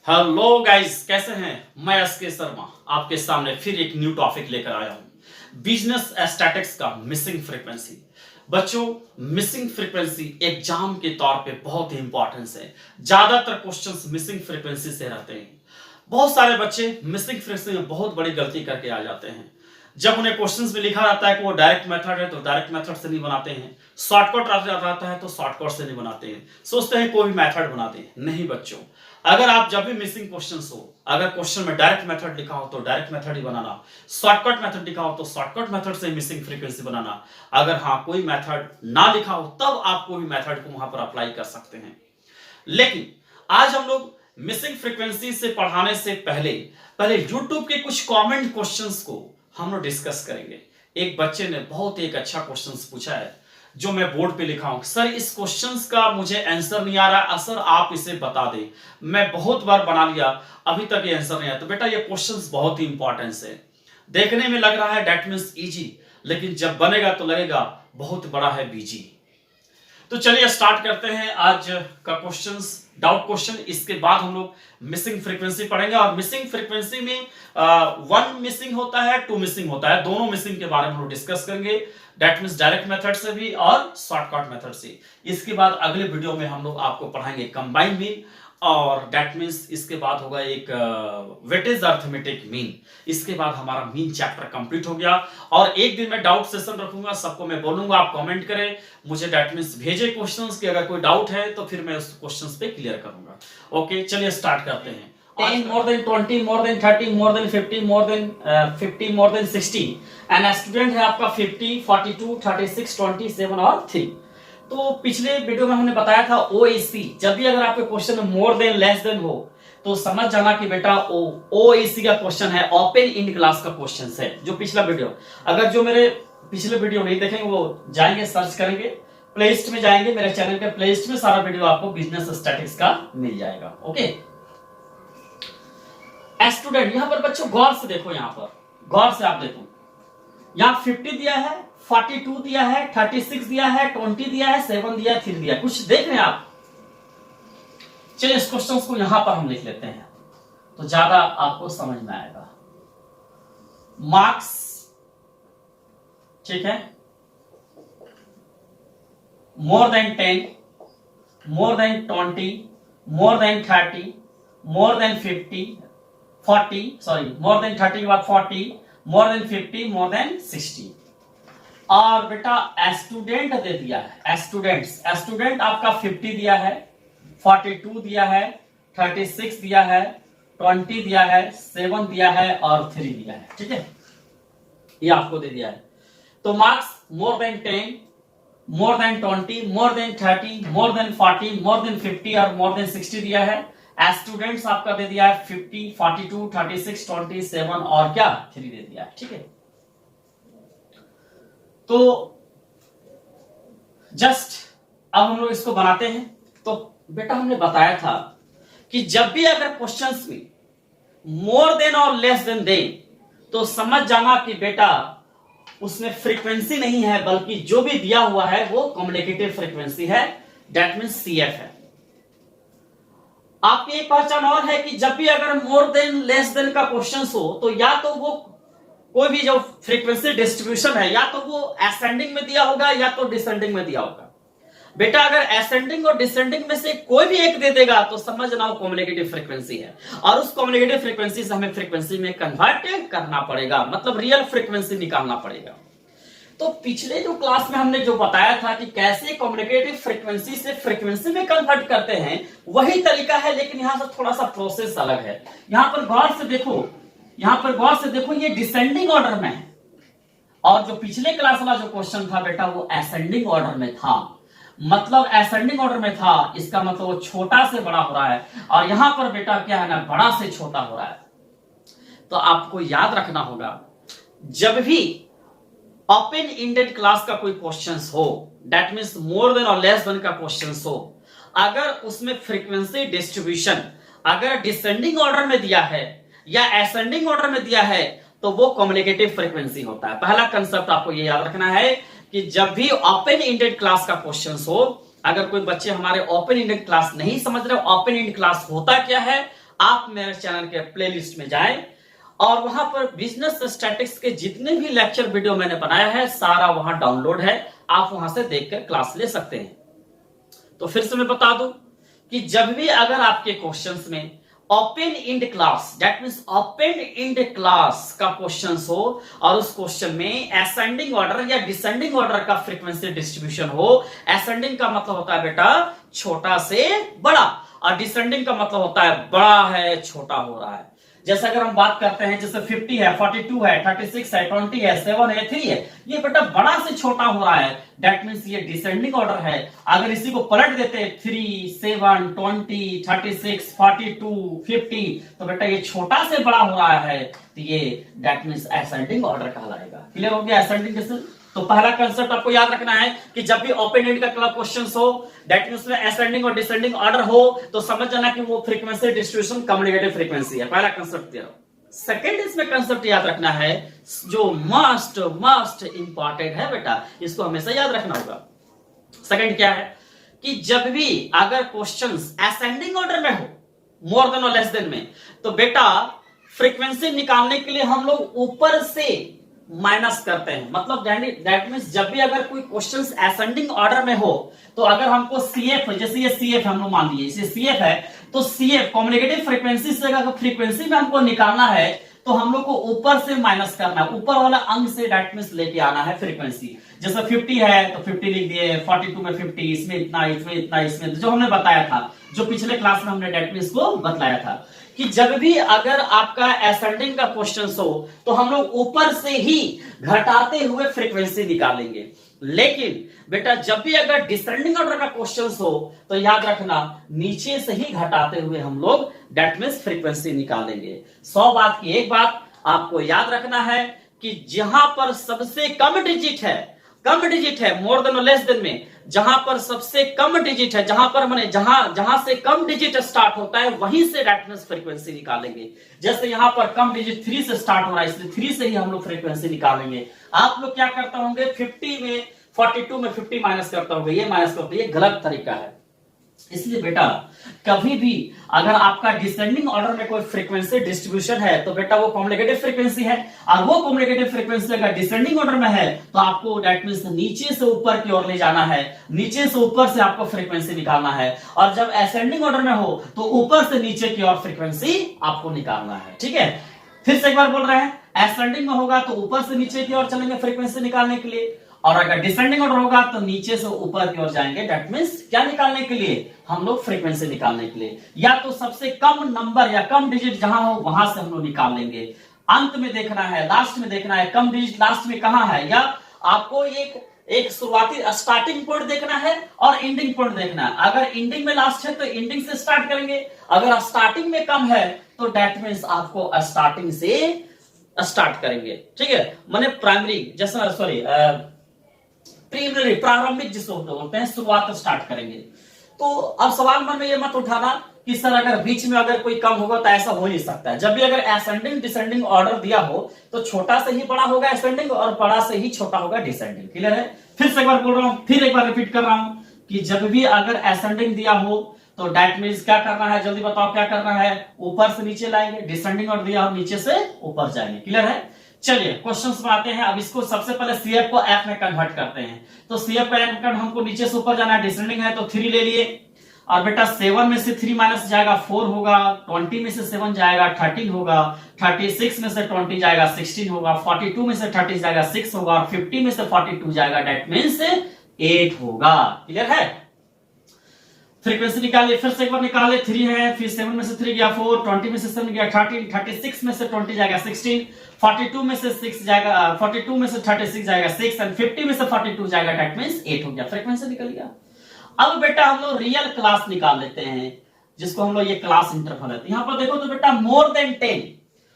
Hello guys, कैसे हैं? मैं एसके शर्मा आपके सामने फिर एक न्यू टॉपिक लेकर आया हूं। बिजनेस स्टैटिक्स का मिसिंग फ्रीक्वेंसी। बच्चों, मिसिंग फ्रीक्वेंसी एग्जाम के तौर पे बहुत ही इंपॉर्टेंस है। ज्यादातर क्वेश्चंस मिसिंग फ्रीक्वेंसी से रहते हैं। बहुत सारे बच्चे मिसिंग फ्रीक्वेंसी में बहुत बड़ी गलती करके आ जाते हैं। जब उन्हें क्वेश्चंस में लिखा रहता है कि वो डायरेक्ट मेथड है तो डायरेक्ट मेथड से नहीं बनाते हैं, शॉर्टकट रहता है तो शॉर्टकट से नहीं बनाते हैं, सोचते हैं कोई भी मेथड बनाते हैं। नहीं बच्चों, अगर आप जब भी मिसिंग क्वेश्चंस हो, अगर क्वेश्चन में डायरेक्ट मेथड लिखा हो तो डायरेक्ट मेथड ही बनाना, शॉर्टकट मेथड लिखा हो तो शॉर्टकट मेथड से मिसिंग फ्रीक्वेंसी बनाना। अगर हाँ कोई मेथड ना लिखा हो तब आप कोई मेथड को वहां पर अप्लाई कर सकते हैं। लेकिन आज हम लोग मिसिंग फ्रीक्वेंसी से पढ़ाने से पहले पहले YouTube के कुछ कमेंट क्वेश्चंस को हम लोग डिस्कस करेंगे। एक बच्चे ने बहुत एक अच्छा क्वेश्चंस पूछा है जो मैं बोर्ड पे लिखा हूं। सर, इस क्वेश्चंस का मुझे आंसर नहीं आ रहा, सर आप इसे बता दें। मैं बहुत बार बना लिया, अभी तक ये आंसर नहीं आया। तो बेटा ये क्वेश्चंस बहुत ही इंपॉर्टेंट है। देखने में लग रहा है दैट मींस इजी, लेकिन जब बनेगा तो लगेगा बहुत बड़ा है बीजी। तो चलिए स्टार्ट करते हैं आज का क्वेश्चंस, डाउट क्वेश्चन। इसके बाद हम लोग मिसिंग फ्रीक्वेंसी पढ़ेंगे और मिसिंग फ्रीक्वेंसी में 1 मिसिंग होता है, 2 मिसिंग होता है। दोनों मिसिंग के बारे में हम लोग डिस्कस करेंगे, दैट मींस डायरेक्ट मेथड से भी और शॉर्टकट मेथड से। इसके बाद अगले वीडियो में हम लोग आपको पढ़ाएंगे कंबाइंड मीन, और दैट मींस इसके बाद होगा एक वेटेज अर्थमेटिक मीन। इसके बाद हमारा मीन चैप्टर कंप्लीट हो गया। और एक दिन मैं डाउट सेशन रखूंगा, सबको मैं बोलूंगा आप कमेंट करें, मुझे दैट मींस भेजे क्वेश्चंस कि अगर कोई डाउट है तो फिर मैं उस क्वेश्चंस पे क्लियर करूंगा। ओके, चलिए स्टार्ट करते हैं। 10 more than 20 more than 30 more than 50 more than 50 more than 60 and student है आपका 50 42 36 27 और 3। तो पिछले वीडियो में हमने बताया था ओएसी। जब भी अगर आपके क्वेश्चन में मोर देन लेस देन हो तो समझ जाना कि बेटा ओएसी का क्वेश्चन है, ओपन इंड क्लास का क्वेश्चन है। जो पिछला वीडियो, अगर जो मेरे पिछले वीडियो नहीं देखेंगे वो जाएंगे सर्च करेंगे, प्लेलिस्ट में जाएंगे, मेरे चैनल के प्लेलिस्ट में सारा वीडियो आपको बिजनेस स्टैटिक्स का मिल जाएगा। ओके स्टूडेंट, यहां पर बच्चों गौर से देखो, यहां पर गौर से आप देखो, यहां 50 दिया है, 42 दिया है, 36 दिया है, 20 दिया है, 7 दिया है, 3 दिया है। कुछ देख रहे हैं आप? चलिए इस क्वेश्चन को यहां पर हम लिख लेते हैं तो ज्यादा आपको समझ में आएगा। मार्क्स, ठीक है, more than 10, more than 20, more than 30, more than 50, 40, sorry more than 30 के बाद 40, मोर देन 50, मोर देन 60। और बेटा स्टूडेंट दे दिया है, स्टूडेंट आपका 50 दिया है, 42 दिया है, 36 दिया है, 20 दिया है, 7 दिया है और 3 दिया है। ठीक है, ये आपको दे दिया है। तो marks more than 10, more than 20, more than 30, more than 40, more than 50 और मोर देन 60 दिया है। स्टूडेंट्स आपका दे दिया है 50, 42, 36, 27 और क्या 3 दे दिया है। ठीक है, तो जस्ट अब हम लोग इसको बनाते हैं। तो बेटा हमने बताया था कि जब भी अगर क्वेश्चंस में मोर देन और लेस देन दे तो समझ जाना कि बेटा उसमें फ्रीक्वेंसी नहीं है, बल्कि जो भी दिया हुआ है वो कम्युनिकेटिव फ्रीक्वेंसी है, दैट मींस सीएफ है। आपकी एक पहचान और है कि जब भी अगर मोर देन लेस देन का क्वेश्चन हो तो या तो वो कोई भी जो फ्रीक्वेंसी डिस्ट्रीब्यूशन है या तो वो असेंडिंग में दिया होगा या तो डिसेंडिंग में दिया होगा। बेटा अगर असेंडिंग और डिसेंडिंग में से कोई भी एक दे देगा तो समझना वो कम्युनिकेटिव फ्रीक्वेंसी है, और उस कम्युनिकेटिव फ्रीक्वेंसी से हमें फ्रीक्वेंसी में कन्वर्ट करना पड़ेगा, मतलब रियल फ्रीक्वेंसी निकालना पड़ेगा। तो पिछले जो क्लास में हमने जो बताया था कि कैसे कम्युनिकेटिव फ्रीक्वेंसी से फ्रीक्वेंसी में कन्वर्ट करते हैं, वही तरीका है, लेकिन यहां से थोड़ा सा प्रोसेस अलग है। यहां पर गौर से देखो, यहां पर गौर से देखो, ये डिसेंडिंग ऑर्डर में है और जो पिछले क्लास वाला जो क्वेश्चन था बेटा वो असेंडिंग ऑर्डर में था। मतलब असेंडिंग ऑर्डर में था, इसका मतलब वो छोटा से बड़ा हो रहा है, और यहां पर बेटा क्या है ना, बड़ा से छोटा हो रहा है। तो आपको याद रखना होगा, जब भी ओपन इंडेड क्लास का कोई क्वेश्चन हो, दैट मींस मोर देन और लेस देन का क्वेश्चन हो, अगर उसमें फ्रीक्वेंसी डिस्ट्रीब्यूशन अगर डिसेंडिंग ऑर्डर में दिया है या असेंडिंग ऑर्डर में दिया है तो वो कम्युनिकेटिव फ्रीक्वेंसी होता है। पहला कंसेप्ट आपको ये याद रखना है कि जब भी ओपन इंडेड क्लास का क्वेश्चन हो, अगर कोई बच्चे हमारे ओपन इंडेड क्लास नहीं समझ रहे, ओपन इंडेड क्लास होता क्या है आप मेरे चैनल के प्लेलिस्ट में जाएं और वहां पर बिजनेस स्टैटिक्स के जितने भी लेक्चर वीडियो मैंने बनाया है सारा वहां डाउनलोड है, आप वहां से देखकर क्लास ले सकते हैं। तो फिर से मैं बता दूं कि जब भी अगर आपके क्वेश्चंस में open end class, that means open end class का क्वेश्चंस हो और उस क्वेश्चन में असेंडिंग ऑर्डर या डिसेंडिंग ऑर्डर का फ्रीक्वेंसी डिस्ट्रीब्यूशन हो, असेंडिंग का मतलब होता है बेटा छोटा से बड़ा और डिसेंडिंग का मतलब होता है बड़ा है छोटा हो रहा है। जैसे अगर हम बात करते हैं जैसे 50 है, 42 है, 36 है, 20 है, 7 है, 3 है, ये बेटा बड़ा से छोटा हो रहा है, दैट मींस ये डिसेंडिंग ऑर्डर है। अगर इसी को पलट देते 3, 7, 20, 36, 42, 50 तो बेटा ये छोटा से बड़ा हो रहा है, तो ये दैट मींस असेंडिंग ऑर्डर कहलाएगा। क्लियर हो गया असेंडिंग डिसेंडिंग। तो पहला कंसेप्ट आपको याद रखना है कि जब भी ओपन एंड का क्वेश्चन हो दैट मींस में असेंडिंग और डिसेंडिंग ऑर्डर हो तो समझ जाना कि वो फ्रीक्वेंसी डिस्ट्रीब्यूशन कम्युनिकेटिव फ्रीक्वेंसी है। पहला कंसेप्ट दिया। सेकंड इसमें कंसेप्ट याद रखना है जो मस्ट इंपॉर्टेंट है बेटा, इसको हमेशा याद रखना होगा। सेकंड क्या है कि जब भी अगर क्वेश्चंस असेंडिंग ऑर्डर में हो, मोर देन और लेस देन में, तो बेटा फ्रीक्वेंसी निकालने के लिए हम लोग ऊपर से माइनस करते हैं। मतलब दैट मींस जब भी अगर कोई क्वेश्चंस असेंडिंग ऑर्डर में हो तो अगर हमको सीएफ, जैसे ये सीएफ हम लोग मान लिए इसे सीएफ है, तो सीएफ कम्युनिकेटिव फ्रीक्वेंसी से अगर फ्रीक्वेंसी में हमको निकालना है तो हम लोग को ऊपर से माइनस करना है, ऊपर वाला अंक से दैट मींस लेके आना है फ्रीक्वेंसी। जैसे 50 है तो 50 लिख दिए, 42 में 50, इसमें इतना, इसमें इतना, इसमें जो हमने बताया था, जो पिछले क्लास में हमने दैट मींस को बताया था कि जब भी अगर आपका असेंडिंग का क्वेश्चन हो तो हम लोग ऊपर से ही घटाते हुए फ्रीक्वेंसी निकालेंगे। लेकिन बेटा जब भी अगर डिसेंडिंग ऑर्डर का क्वेश्चन हो तो याद रखना नीचे से ही घटाते हुए हम लोग दैट मींस फ्रीक्वेंसी निकालेंगे। 100 बात की एक बात आपको याद रखना है कि जहां पर सबसे कम डिजिट है मोर देन और लेस देन में, जहां पर सबसे कम डिजिट है, जहां पर माने जहां से कम डिजिट स्टार्ट होता है वहीं से दैट मींस फ्रीक्वेंसी निकालेंगे। जैसे यहां पर कम डिजिट 3 से स्टार्ट हो रहा है इसलिए 3 से ही हम लोग फ्रीक्वेंसी निकालेंगे। आप लोग क्या करते होंगे 50 में 42 में 50 माइनस करते होंगे, ये माइनस करते, ये गलत तरीका है। इसलिए बेटा कभी भी अगर आपका डिसेंडिंग ऑर्डर में कोई फ्रीक्वेंसी डिस्ट्रीब्यूशन है तो बेटा वो कम्युनिकेटिव फ्रीक्वेंसी है, और वो कम्युनिकेटिव फ्रीक्वेंसी अगर डिसेंडिंग ऑर्डर में है तो आपको दैट मींस नीचे से ऊपर की ओर ले जाना है, नीचे से ऊपर से आपको फ्रीक्वेंसी निकालना है, और जब असेंडिंग ऑर्डर में हो तो ऊपर से नीचे की ओर फ्रीक्वेंसी आपको निकालना है। ठीक है, फिर से एक बार बोल रहे हैं, असेंडिंग में होगा तो ऊपर से नीचे की ओर चलेंगे फ्रीक्वेंसी निकालने के लिए, और अगर डिसेंडिंग ऑर्डर होगा तो नीचे से ऊपर की ओर जाएंगे दैट मींस क्या निकालने के लिए, हम लोग फ्रीक्वेंसी निकालने के लिए। या तो सबसे कम नंबर या कम डिजिट जहां हो वहां से हम लोग निकाल लेंगे। अंत में देखना है, लास्ट में देखना है कम डिजिट लास्ट में कहां है, या आपको एक शुरुआती स्टार्टिंग पॉइंट देखना है और एंडिंग पॉइंट देखना है। अगर एंडिंग में लास्ट है तो एंडिंग से स्टार्ट करेंगे, अगर स्टार्टिंग में कम है तो दैट मींस आपको स्टार्टिंग से स्टार्ट करेंगे। ठीक है, माने प्राइमरी जैसा सॉरी प्रीलिमिनरी प्रारंभिक जिसको बोलते हैं शुरुआत स्टार्ट करेंगे। तो अब सवाल मन में ये मत उठाना कि सर अगर बीच में अगर कोई कम होगा तो ऐसा हो नहीं सकता है। जब भी अगर असेंडिंग डिसेंडिंग ऑर्डर दिया हो तो छोटा से ही बड़ा होगा असेंडिंग और बड़ा से ही छोटा होगा डिसेंडिंग। क्लियर है, फिर से एक बार बोल रहा हूं, फिर एक बार रिपीट कर रहा हूं कि जब भी अगर असेंडिंग दिया हो तो दैट मींस क्या करना है, जल्दी बताओ क्या करना है, ऊपर से नीचे लाएंगे, डिसेंडिंग ऑर्डर दिया हो नीचे से ऊपर जाएंगे। क्लियर है, चलिए क्वेश्चंस में आते हैं। अब इसको सबसे पहले सीएफ को एफ में कन्वर्ट करते हैं। तो सीएफ का एफ में हमको नीचे से ऊपर जाना है, डिसेंडिंग है तो 3 ले लिए, और बेटा 7 में से 3 माइनस जाएगा 4 होगा, 20 में से 7 जाएगा 13 होगा, 36 में से 20 जाएगा 16 होगा, 42 में से 30 जाएगा 6 होगा, और 50 में से 42 जाएगा दैट मींस 8 होगा। क्लियर है, फ्रीक्वेंसी निकालिए, फिर से एक बार निकाले, 3 है, फिर 7 में से 3 गया 4, 20 में से 7 गया 13, 36 में से 20 जाएगा 16, 42 में से 6 जाएगा 42 में से 36 जाएगा 6, एंड 50 में से 42 जाएगा दैट मींस 8 हो गया, फ्रीक्वेंसी निकल गया। अब बेटा हम लोग रियल क्लास निकाल लेते हैं, जिसको हम लोग ये क्लास इंटरवल है। यहां पर देखो तो बेटा मोर देन 10,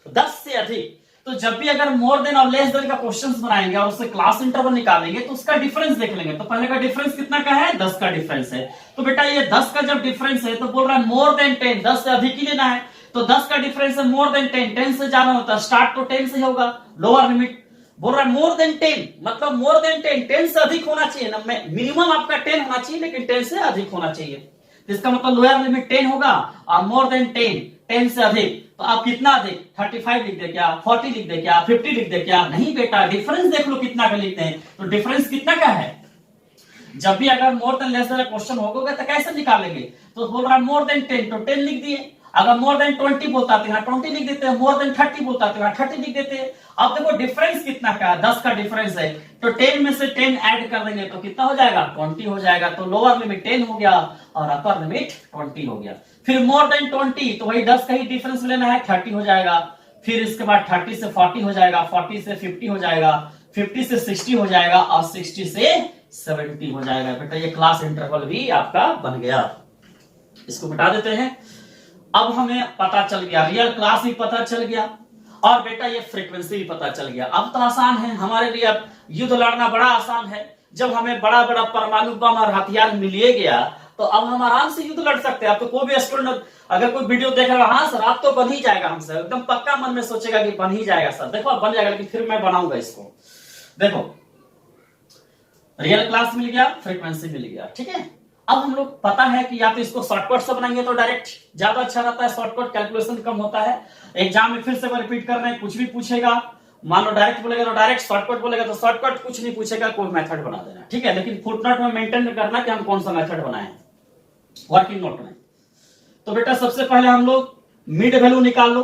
10 से अधिक, तो जब भी अगर मोर देन और लेस देन का क्वेश्चंस बनाएंगे और उससे क्लास इंटरवल निकालेंगे तो उसका डिफरेंस देख लेंगे। तो पहले का डिफरेंस कितना का है, 10 का डिफरेंस है। तो बेटा ये 10 का जब डिफरेंस है तो बोल रहा है मोर देन 10, 10 से अधिक ही लेना है। तो 10 का डिफरेंस है मोर देन 10, 10 से जाना होता है, स्टार्ट तो 10 से होगा, लोअर लिमिट बोल रहा है मोर देन 10, मतलब मोर देन 10, 10 से अधिक होना चाहिए ना, मिनिमम आपका 10 होना चाहिए लेकिन 10 से अधिक होना चाहिए। तो इसका मतलब लोअर लिमिट 10 होगा और मोर देन 10 से अधिक, तो आप कितना अधिक 35 लिख दे क्या, 40 लिख दे क्या, 50 लिख दे क्या? नहीं बेटा, डिफरेंस देख लो कितना का लिखते हैं। तो डिफरेंस कितना का है? जब भी अगर more than less than question होगा तो कैसे निकालेंगे? तो बोल रहा है मोर देन 10 तो 10 लिख दिए, अगर मोर देन 20 बोलता तो यहाँ 20 लिख देते हैं, मोर देन 30 बोलता तो यहाँ 30 लिख देते हैं। अब देखो डिफरेंस कितना का है, 10 का डिफरेंस है, तो 10 में से 10 ऐड कर देंगे तो कितना हो जाएगा, 20 हो जाएगा। तो लोअर लिमिट 10 हो गया और अपर लिमिट 20 हो गया। फिर मोर देन 20 तो वही 10 का ही डिफरेंस लेना है, 30 हो जाएगा। फिर इसके बाद 30 से 40 हो जाएगा, 40 से 50 हो जाएगा, 50 से 60 हो जाएगा और 60 से 70 हो जाएगा। बेटा ये क्लास इंटरवल भी आपका बन गया। इसको बता देते हैं। अब हमें पता चल गया, रियल क्लास भी पता चल गया और बेटा ये फ्रीक्वेंसी भी पता चल गया। अब तो आसान है हमारे लिए, अब युद्ध लड़ना बड़ा आसान है। जब हमें बड़ा बड़ा परमाणु बम और हथियार मिल गया तो अब हम आराम से युद्ध लड़ सकते हैं। अब तो कोई भी स्टूडेंट अगर कोई वीडियो देख रहा है, हाँ सर आप तो बन ही जाएगा हमसे, एकदम पक्का मन में सोचेगा कि बन ही जाएगा सर। देखो अब बन जाएगा, लेकिन फिर मैं बनाऊंगा इसको। देखो रियल क्लास मिल गया, फ्रीक्वेंसी मिल गया, ठीक है। अब हम लोग पता है कि या तो इसको शॉर्टकट से बनाएंगे तो डायरेक्ट ज्यादा अच्छा रहता है, शॉर्टकट कैलकुलेशन कम होता है। एग्जाम में फिर से रिपीट कर रहे हैं, कुछ भी पूछेगा, मान लो डायरेक्ट बोलेगा तो डायरेक्ट, शॉर्टकट बोलेगा तो शॉर्टकट, कुछ नहीं पूछेगा कोई मेथड बना देना, ठीक है। लेकिन फुटनोट में मेंटेन करना कि हम कौन सा मेथड बनाए, वर्किंग नोट में। तो बेटा सबसे पहले हम लोग मिड वैल्यू निकाल लो,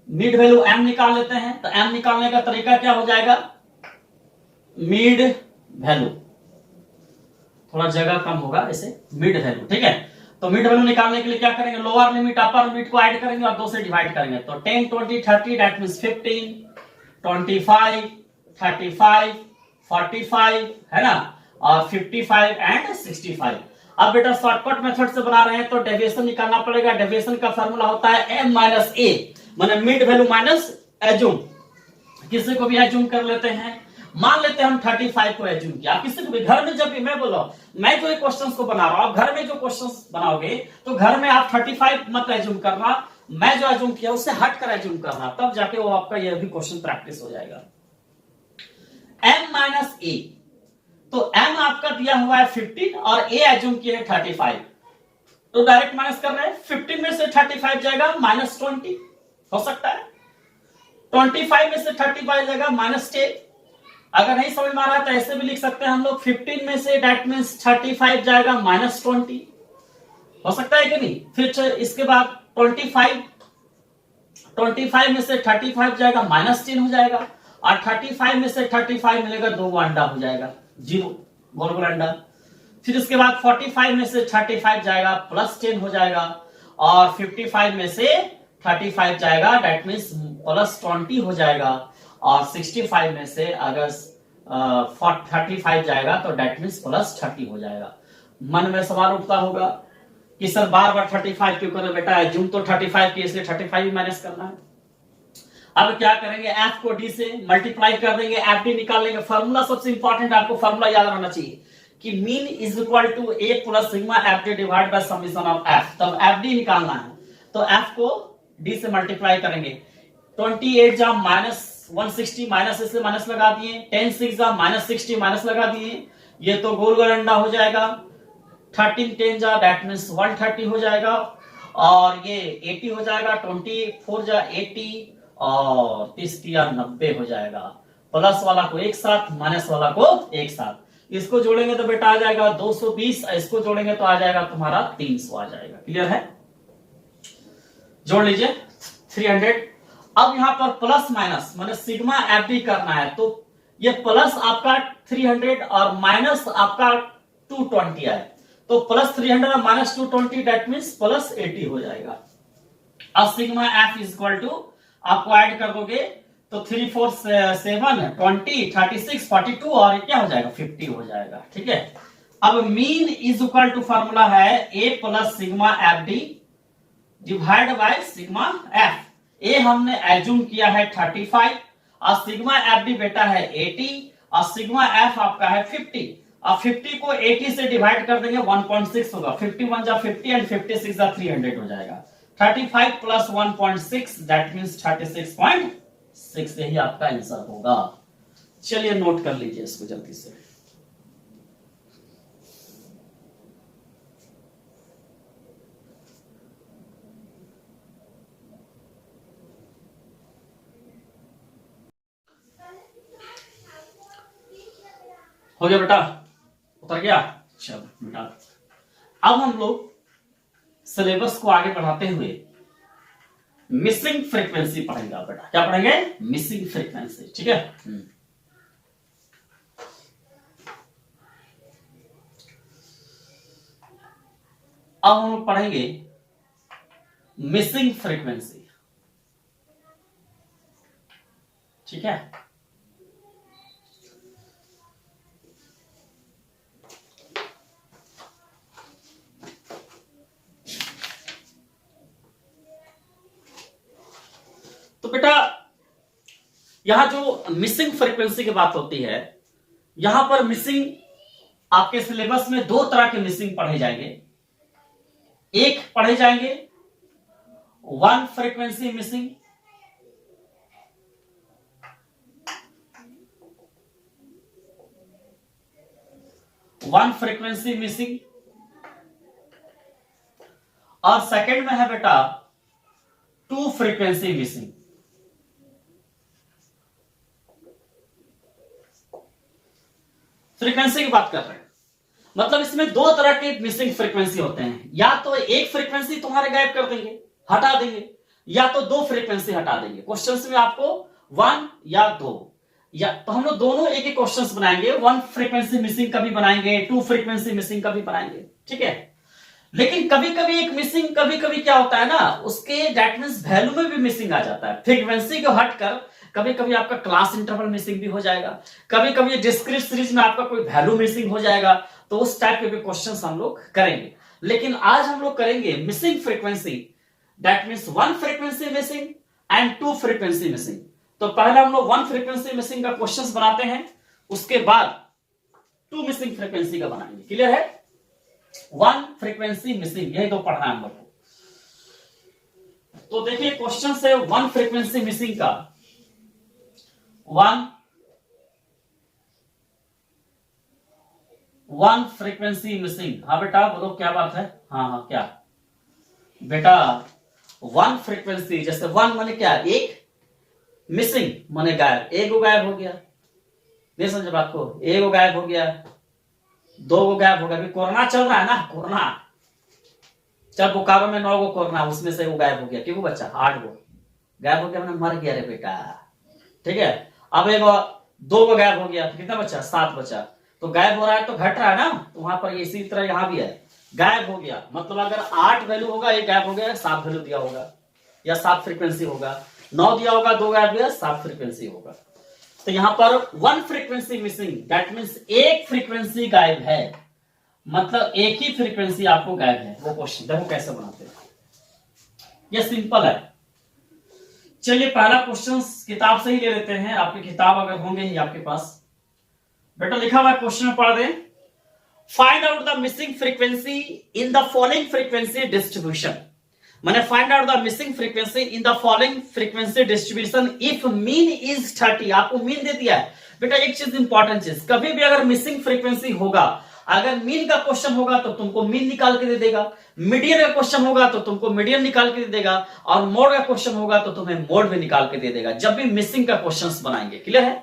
मिड वैल्यू एम निकाल लेते हैं। तो एम निकालने का तरीका क्या हो जाएगा, मिड वैल्यू, थोड़ा जगह कम होगा ऐसे, मिड वैल्यू, ठीक है। तो मिड वैल्यू निकालने के लिए क्या करेंगे, लोअर लिमिट अपर लिमिट को ऐड करेंगे और 2 से डिवाइड करेंगे। तो 10 20 30 दैट मींस 15 25 35 45 है ना, और 55 एंड 65। अब बेटा शॉर्टकट मेथड से बना रहे हैं तो डेविएशन निकालना पड़ेगा। डेविएशन का फार्मूला होता है m माइनस ए, माने मिड वैल्यू माइनस एज्यूम। किसी को भी एज्यूम कर लेते हैं, मान लेते हैं हम 35 को एज्यूम किया। किसी को भी घर में, जब भी मैं बोला मैं जो क्वेश्चंस को बना रहा हूं, आप घर में जो क्वेश्चंस बनाओगे तो घर में आप 35 मत एज्यूम करना, मैं जो एज्यूम किया उससे हट कर एज्यूम करना, तब जाके वो आपका ये भी क्वेश्चन प्रैक्टिस हो जाएगा। m माइनस ए, तो m आपका दिया हुआ है 15 और a एज्यूम किया है 35, तो डायरेक्ट माइनस कर रहे हैं। 15 में से 35 जाएगा माइनस 20 हो सकता है, 25 में से 35 जाएगा माइनस 10। अगर नहीं समझ में आ रहा है तो ऐसे भी लिख सकते हैं हम लोग, 15 में से दैट मींस 35 जाएगा माइनस 20, हो सकता है कि नहीं। फिर इसके बाद 25 में से 35 जाएगा माइनस 10 हो जाएगा, और 35 में से 35 मिलेगा 2 अंडा हो जाएगा, 0 गोल गोल अंडा। फिर इसके बाद 45 में से 35 जाएगा प्लस 10 हो जाएगा, और 55 में से 35 जाएगा दैट मींस प्लस 20 हो जाएगा, और 65 में से अगर 35 जाएगा तो डेट मींस प्लस 30 हो जाएगा। मन में सवाल उठता होगा कि सर बार बार 35 क्यों कर रहे बेटा, एज्यूम तो 35 की, इसलिए 35 ही माइनस करना है। अब क्या करेंगे, एफ को डी से मल्टीप्लाई कर देंगे, एफ डी निकाल लेंगे। फॉर्मूला सबसे इंपॉर्टेंट, आपको फॉर्मूला याद रहना चाहिए कि mean is equal to A plus sigma F D divide by summation of F. तब एफ डी निकालना है तो एफ को डी से मल्टीप्लाई करेंगे। 28 जा माइनस 160, माइनस इससे माइनस लगा दिए, 10 6 जा माइनस 60 माइनस लगा दिए, ये तो गोल गोल अंडा हो जाएगा। 13 10 जा दैट मींस 130 हो जाएगा, और ये 80 हो जाएगा। 24 जा 80 और 30 या 90 हो जाएगा। प्लस वाला को एक साथ, माइनस वाला को एक साथ, इसको जोड़ेंगे तो बेटा आ जाएगा 220, इसको जोड़ेंगे तो आ जाएगा तुम्हारा 300 आ जाएगा। क्लियर है, जोड़ लीजिए 300। अब यहां पर प्लस माइनस माने सिग्मा एफ डी करना है, तो ये प्लस आपका 300 और माइनस आपका 220 है, तो प्लस 300 और माइनस 220 दैट मींस प्लस 80 हो जाएगा। अब sigma F is equal to आपको ऐड कर दोगे तो 3 4 7 20 36 42 और क्या हो जाएगा 50 हो जाएगा। ठीक है, अब mean is equal to formula है a plus sigma F D divide by sigma f. A हमने एज्यूम किया है 35 और सिग्मा एफ डी बेटा है 80 और सिग्मा एफ आपका है 50। अब 50 को 80 से डिवाइड कर देंगे 1.6 होगा, 51 जा 50 एंड 56 जा 300 हो जाएगा। 35 प्लस 1.6 दैट मींस 36.6, यही आपका आंसर होगा। चलिए नोट कर लीजिए इसको जल्दी से। हो गया बेटा, उतर गया। चलो बेटा, अब हम लोग सिलेबस को आगे बढ़ाते हुए मिसिंग फ्रीक्वेंसी पढ़ेंगे बेटा। क्या पढ़ेंगे? Missing frequency. ठीक है। अब हम लोग पढ़ेंगे मिसिंग फ्रीक्वेंसी। ठीक है। तो बेटा यहां जो मिसिंग फ्रीक्वेंसी की बात होती है, यहां पर मिसिंग आपके सिलेबस में दो तरह के मिसिंग पढ़े जाएंगे। एक पढ़े जाएंगे one frequency missing, one frequency missing, और सेकंड में है बेटा टू फ्रीक्वेंसी मिसिंग। फ्रीक्वेंसी की बात कर रहे हैं, मतलब इसमें दो तरह के मिसिंग फ्रीक्वेंसी होते हैं। या तो एक फ्रीक्वेंसी तुम्हारे गायब कर देंगे, हटा देंगे, या तो दो फ्रीक्वेंसी हटा देंगे। क्वेश्चंस में आपको वन या दो, या तो हम लोग दोनों एक एक क्वेश्चंस बनाएंगे। वन फ्रीक्वेंसी मिसिंग का भी बनाएंगे, टू फ्रीक्वेंसी मिसिंग का भी बनाएंगे। ठीक है। लेकिन कभी कभी एक मिसिंग, कभी कभी क्या होता है ना, उसके दैट मींस वैल्यू में भी मिसिंग आ जाता है। फ्रीक्वेंसी को हटकर कभी कभी आपका क्लास इंटरवल मिसिंग भी हो जाएगा, कभी कभी डिस्क्रीट सीरीज में आपका कोई वैल्यू मिसिंग हो जाएगा। तो उस टाइप के भी क्वेश्चंस हम लोग करेंगे। लेकिन आज हम लोग करेंगे missing frequency, that means one frequency missing and two frequency missing. तो पहले हम लोग वन फ्रीक्वेंसी मिसिंग का क्वेश्चंस बनाते हैं, उसके बाद टू मिसिंग फ्रीक्वेंसी का बनाएंगे। क्लियर है? वन फ्रीक्वेंसी मिसिंग, यही तो पढ़ना है हम लोग को। तो देखिए क्वेश्चन है वन फ्रीक्वेंसी मिसिंग का। One frequency missing. हाँ बेटा बोलो, क्या बात है? हाँ हाँ, क्या बेटा? वन फ्रीक्वेंसी, जैसे वन माने क्या? एक, मिसिंग माने गायब, एक को गायब हो गया। नहीं समझे बात को? एक को गायब हो गया, दो को गायब हो गया। अभी कोरोना चल रहा है ना, कोरोना चल, बोकारो में 9 को कोरोना, उसमें से वो गायब हो गया। क्यों बच्चा? 8 को गायब हो गया, मैंने मर गया रे बेटा। ठीक है। अब एक दो को गायब हो गया, तो कितना बचा? 7 बचा। तो गायब हो रहा है तो घट रहा है ना, तो वहां पर इसी तरह यहां भी है, गायब हो गया। मतलब अगर 8 वैल्यू होगा, एक गायब हो गया, 7 वैल्यू दिया होगा या 7 फ्रीक्वेंसी होगा। 9 दिया होगा, 2 गायब दिया, 7 फ्रीक्वेंसी होगा। तो यहां पर one frequency missing, that means एक फ्रीक्वेंसी गायब है, मतलब एक ही फ्रीक्वेंसी आपको गायब है। वो क्वेश्चन देखो कैसे बनाते हैं, ये सिंपल है। चलिए पहला क्वेश्चन किताब से ही ले लेते हैं। आपकी किताब अगर होंगे ही आपके पास, बेटा लिखा हुआ क्वेश्चन में पढ़ दें। Find out the missing frequency in the following frequency distribution. मैंने find out the missing frequency in the following frequency distribution if mean is 30। आपको मीन दे दिया है बेटा। एक चीज इंपॉर्टेंट चीज, कभी भी अगर मिसिंग फ्रीक्वेंसी होगा, अगर मीन का क्वेश्चन होगा तो तुमको मीन निकाल के दे देगा, मीडियन का क्वेश्चन होगा तो तुमको मीडियन निकाल के दे देगा, और मोड का क्वेश्चन होगा तो तुम्हें मोड भी निकाल के दे देगा, जब भी मिसिंग का क्वेश्चंस बनाएंगे। क्लियर है?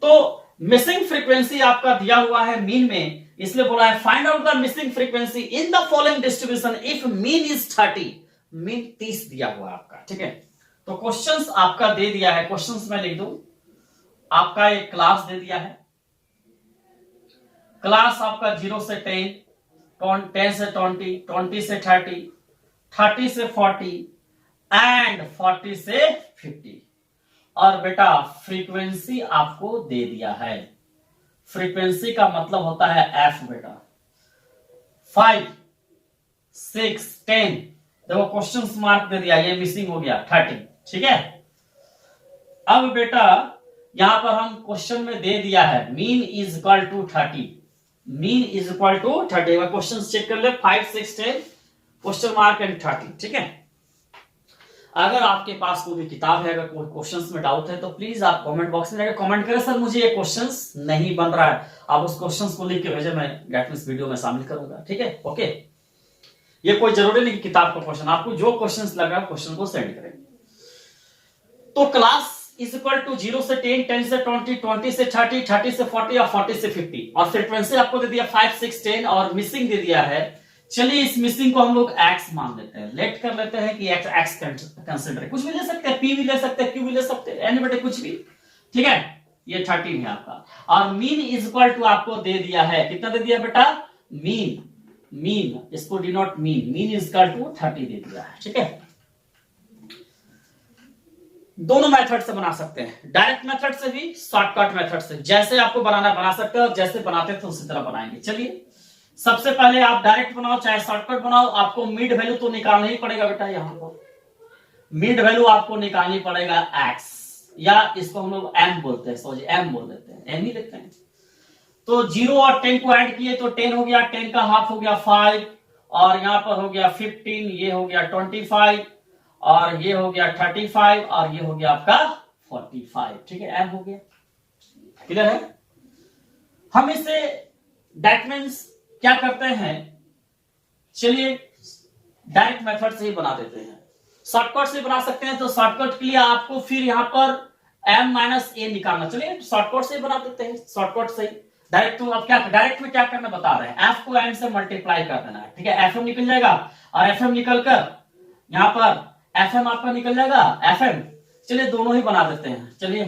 तो मिसिंग फ्रीक्वेंसी आपका दिया हुआ है मीन में, इसलिए बोला है find out the missing frequency in the following distribution if mean is 30। Mean 30 दिया हुआ है आपका। ठीक है। तो क्वेश्चंस आपका दे दिया है, क्वेश्चंस में लिख दूं, आपका एक क्लास दे दिया है। क्लास आपका 0 से 10, 10 से 20, 20 से 30, 30 से 40 एंड 40 से 50। और बेटा फ्रीक्वेंसी आपको दे दिया है। फ्रीक्वेंसी का मतलब होता है एफ बेटा। 5, 6, 10, देखो क्वेश्चन मार्क दे दिया, ये मिसिंग हो गया 30। ठीक है। अब बेटा यहां पर हम क्वेश्चन में दे दिया है mean is equal to 30। Mean is equal to 30। Question check कर ले, 5, 6, 10, क्वेश्चन मार्क एंड 30। ठीक है। अगर आपके पास कोई भी किताब है, अगर कोई क्वेश्चंस में डाउट है तो प्लीज आप कमेंट बॉक्स में जाकर कमेंट करें, सर मुझे ये क्वेश्चंस नहीं बन रहा है। आप उस क्वेश्चंस को लिख के भेजें, मैं गैटमिस वीडियो में शामिल करूंगा। ठीक है। ओके। ये कोई जरूरी नहीं कि किताब का क्वेश्चन, आपको जो क्वेश्चंस लग रहा है क्वेश्चन को सेंड करेंगे। तो क्लास इज इक्वल टू 0 से 10, 10 से 20, 20 से 30, 30 से 40 और 40 से 50 और फ्रीक्वेंसी आपको दे दिया 5, 6, 10 और मिसिंग दे दिया है। चलिए इस मिसिंग को हम लोग x मान लेते हैं, लेट कर लेते हैं कि x कंसिडर, कुछ भी ले सकते हैं, p भी ले सकते हैं, q भी ले सकते हैं, एनी बटे कुछ भी, ठीक है। ये 13 है आपका और मीन इज इक्वल टू आपको दे दिया है, कितना दे दिया बेटा, मीन इसको denote mean is equal to 30 दे दिया है, ठीक है। दोनों मेथड से बना सकते हैं, डायरेक्ट मेथड से भी, शॉर्टकट मेथड से, जैसे आपको बनाना बना सकते हो, जैसे बनाते थे उसी तरह बनाएंगे। चलिए सबसे पहले आप डायरेक्ट बनाओ चाहे शॉर्टकट बनाओ, आपको मिड वैल्यू तो निकालना ही पड़ेगा बेटा, यहां पर मिड वैल्यू आपको निकालनी पड़ेगा x, या इसको हम लोग m बोलते हैं, सोचिए m बोल देते हैं, m ही लिखते हैं। तो 0 और 10 को ऐड किए तो 10 हो गया, 10 का हाफ हो गया 5 और यहां पर हो गया 15, ये हो गया 25 और ये हो गया 35 और ये हो गया आपका 45, ठीक है, m हो गया, क्लियर है। हम इसे दैट मींस क्या करते हैं, चलिए डायरेक्ट मेथड से ही बना देते हैं, शॉर्टकट से बना सकते हैं। तो शॉर्टकट के लिए आपको फिर यहां पर m माइनस ए निकालना, चलिए शॉर्टकट से ही बना देते हैं, शॉर्टकट से डायरेक्ट। तो अब क्या डायरेक्ट में क्या करना बता रहे हैं, f को n से मल्टीप्लाई कर देना है, ठीक है, fm निकल जाएगा और fm निकल कर यहां पर fm आपका निकल जाएगा fm। चलिए दोनों ही बना देते हैं, चलिए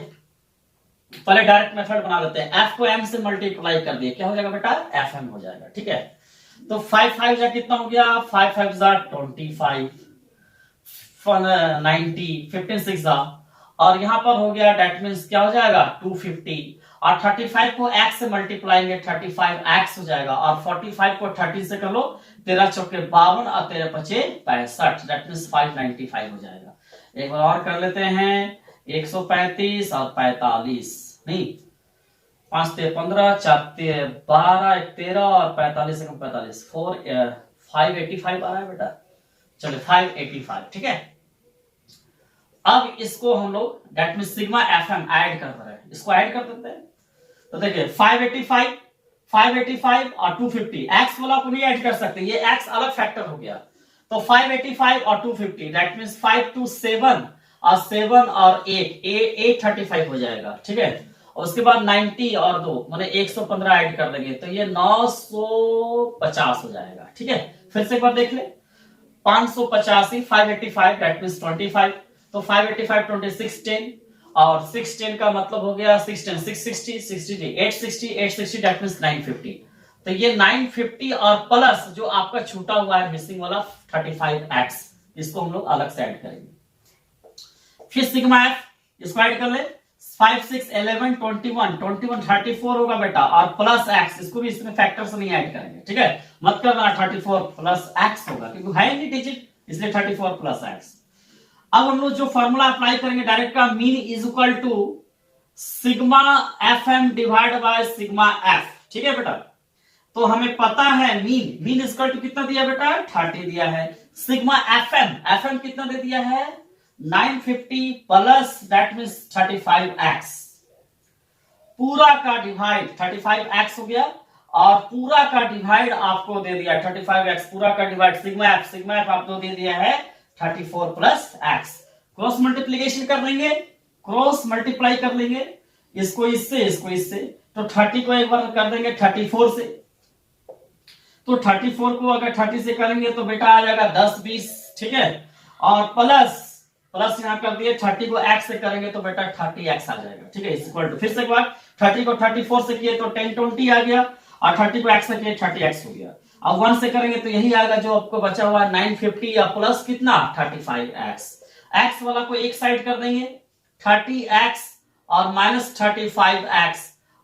पहले डायरेक्ट मेथड बना देते हैं, f को m से मल्टीप्लाई कर दिए, क्या हो जाएगा बेटा, fm हो जाएगा, ठीक है। तो 5 5 जा कितना हो गया, 5 5 जा 25, 90, 15 6 जा और यहां पर हो गया, दैट मींस क्या हो जाएगा 250 और 35 को x से मल्टीप्लाएंगे 35x हो जाएगा और 45 को 30 से कर लो, 13 चौके 52 और 13 पचे 65, दैट मींस 595 हो जाएगा। एक बार और कर लेते हैं, 135 और 45 नहीं, 5 ते 15, 4 ते 12, 13 और 45 से 45, 585 आ रहा है बेटा, चलो 585, ठीक है। अब इसको हम लोग that means sigma FM add कर रहे हैं, इसको ऐड कर देते हैं। तो देखिए 585 और 250, एक्स वाला को नहीं ऐड कर सकते, ये एक्स अलग फैक्टर हो गया। तो 585 और 250 दैट मींस 5 to 7 और 7 और 835 हो जाएगा, ठीक है। और उसके बाद 90 और 2 माने 115 ऐड कर देंगे तो ये 950 हो जाएगा, ठीक है। फिर से एक बार देख ले, 585 585 दैट मींस 25, तो 585 26 10 और 6 10 का मतलब हो गया 6 10 660 60 860 दैट मींस 950। तो ये 950 और प्लस जो आपका छूटा हुआ है मिसिंग वाला 35x, इसको हम लोग अलग से ऐड करेंगे। फिर सिग्मा एफ, इसको ऐड कर ले, 5 6 11 21 34 होगा बेटा और प्लस x, इसको भी इसमें फैक्टर से नहीं ऐड करेंगे, ठीक है, मत करना, 34 प्लस x होगा क्योंकि है नहीं डिजिट, इसलिए 34 प्लस x। अब हम लोग जो फॉर्मूला अप्लाई करेंगे डायरेक्ट का, mean is equal to sigma FM divide by sigma F, ठीक है बेटा। तो हमें पता है मीन इज इक्वल टू कितना दिया बेटा, 30 दिया है। सिग्मा एफएम कितना दे दिया है, 950 प्लस दैट मींस 35x, पूरा का डिवाइड 35x हो गया और पूरा का डिवाइड आपको दे दिया 35x, पूरा का डिवाइड सिग्मा एफ आपको दे दिया है 34 प्लस x। क्रॉस मल्टीप्लीकेशन कर लेंगे, क्रॉस मल्टीप्लाई कर लेंगे, इसको इससे तो 30 को एक बार कर देंगे 34 से, तो 34 को अगर 30 से करेंगे तो बेटा आ जाएगा 10 20, ठीक है। और प्लस यहां कर दिए, 30 को x से करेंगे तो बेटा 30x आ जाएगा, ठीक है, इक्वल टू, फिर से एक बार 30 को 34 से किए तो 10 20 आ गया और 30 को x से किए 30x हो गया। अब 1 से करेंगे तो यही आएगा जो आपको बचा हुआ है 950 या प्लस कितना 35x, x वाला को एक साइड कर देंगे 30x और माइनस 35x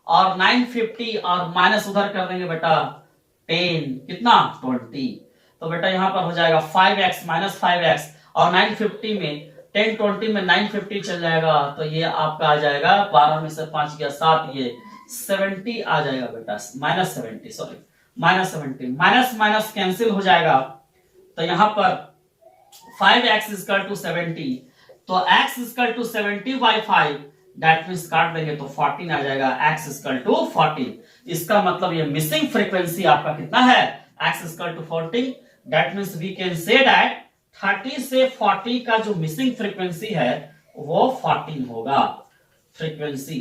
और 950 और माइनस उधर कर देंगे बेटा 10 कितना 20, तो बेटा यहां पर हो जाएगा 5x माइनस 5x और 950 में 10 20 में 950 चल जाएगा तो ये आपका आ जाएगा 12 में से 5 गया 7, ये 70 आ जाएगा बेटा, minus 70, sorry minus 70, minus cancel हो जाएगा। तो यहां पर 5x इज इक्वल टू 70, तो x is equal to 70 by 5 that means काट देंगे तो 14 आ जाएगा, x इज इक्वल टू 14। इसका मतलब ये मिसिंग फ्रीक्वेंसी आपका कितना है, x is equal to 14, that means we can say that 30 से 40 का जो मिसिंग फ्रीक्वेंसी है वो 14 होगा। फ्रीक्वेंसी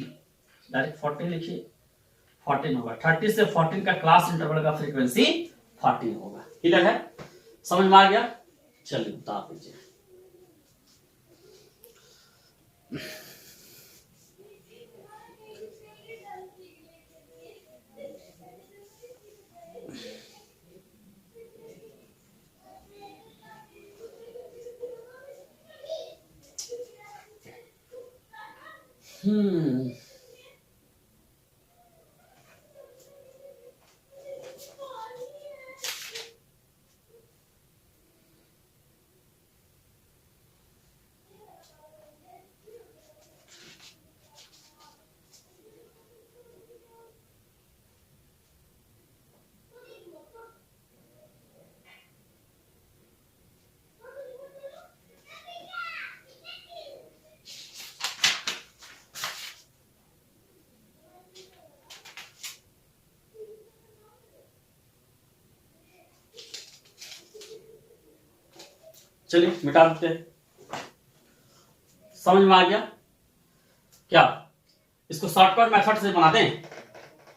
डायरेक्ट 14 लिखिए, 14 होगा। 30 से 14 का क्लास इंटरवल का फ्रीक्वेंसी 14 होगा। क्लियर है, समझ में आ गया? चलिए बता दीजिए। हम्म चलिए मिटा देते हैं। समझ में आ गया क्या? इसको शॉर्टकट मेथड से बना दें।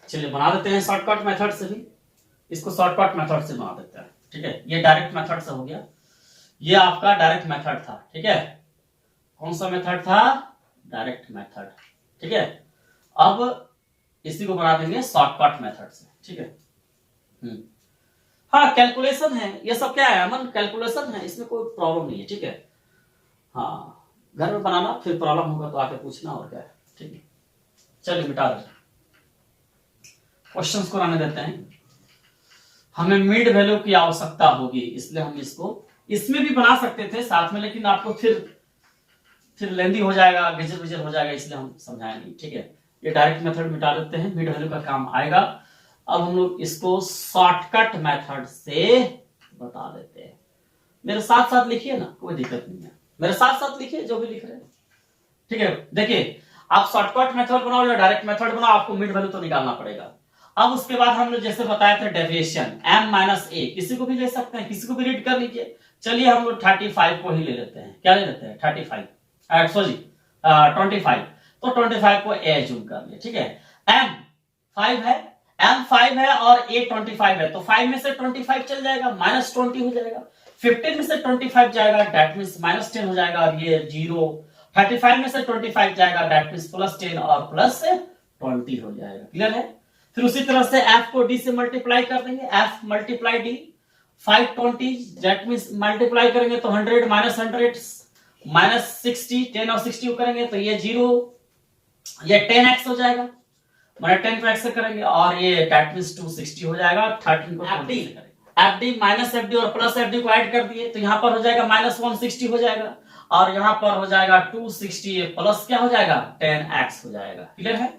चलिए बना देते हैं शॉर्टकट मेथड से भी। इसको शॉर्टकट मेथड से बना देते हैं। ठीक है, ये डायरेक्ट मेथड से हो गया। ये आपका डायरेक्ट मेथड था। ठीक है, कौन सा मेथड था? Direct method. ठीक है, अब इसी को बना देंगे शॉर्टकट मेथड से। ठीक है, हाँ कैलकुलेशन है, ये सब क्या है अमन? कैलकुलेशन है, इसमें कोई प्रॉब्लम नहीं है। ठीक है, हाँ घर में बनाना, फिर प्रॉब्लम होगा तो आके पूछना और क्या है। ठीक है, चलिए मिटा देते हैं, क्वेश्चंस को आने देते हैं। हमें मिड वैल्यू की आवश्यकता होगी, इसलिए हम इसको इसमें भी बना सकते थे साथ में, लेकिन आपको फिर लेंदी हो जाएगा, गिजर विजर हो जाएगा, इसलिए हम समझाए नहीं। ठीक है, ये डायरेक्ट मेथड मिटा देते हैं, मिड वैल्यू का काम आएगा। अब हम लोग इसको शॉर्टकट मेथड से बता देते हैं। मेरे साथ साथ लिखिए ना, कोई दिक्कत नहीं है, मेरे साथ साथ लिखिए जो भी लिख रहे हैं। ठीक है, देखिए आप शॉर्टकट मेथड बनाओ या डायरेक्ट मेथड बनाओ, आपको मिड वैल्यू तो निकालना पड़ेगा। अब उसके बाद हम लोग जैसे बताए थे डेविएशन m-a, किसी को भी ले सकते हैं, किसी को भी रीड कर लीजिए। चलिए हम लोग 35 को ही ले लेते हैं। क्या ले लेते हैं? 35, सॉरी 25। तो 25 को ए जूम कर लिए। ठीक है, m 5 है, m 5 है और a 25 है, तो 5 में से 25 चल जाएगा, -20 हो जाएगा। 15 में से 25 जाएगा, दैट मींस -10 हो जाएगा, और ये 0। 35 में से 25 जाएगा, दैट मींस +10 और +20 हो जाएगा। क्लियर है? फिर उसी तरह से f को d से मल्टीप्लाई कर देंगे, f multiply d 520, that means multiply करेंगे तो 100 -100 -60, 10 और 60 को करेंगे तो ये 0, ये 10x हो जाएगा, मैंने 10 को x से करेंगे, और ये दैट मींस 260 हो जाएगा। 13 को fd से करेंगे, fd माइनस fd और प्लस fd को ऐड कर दिए तो यहां पर हो जाएगा -160 हो जाएगा, और यहां पर हो जाएगा 260 प्लस क्या हो जाएगा? 10x हो जाएगा। क्लियर है?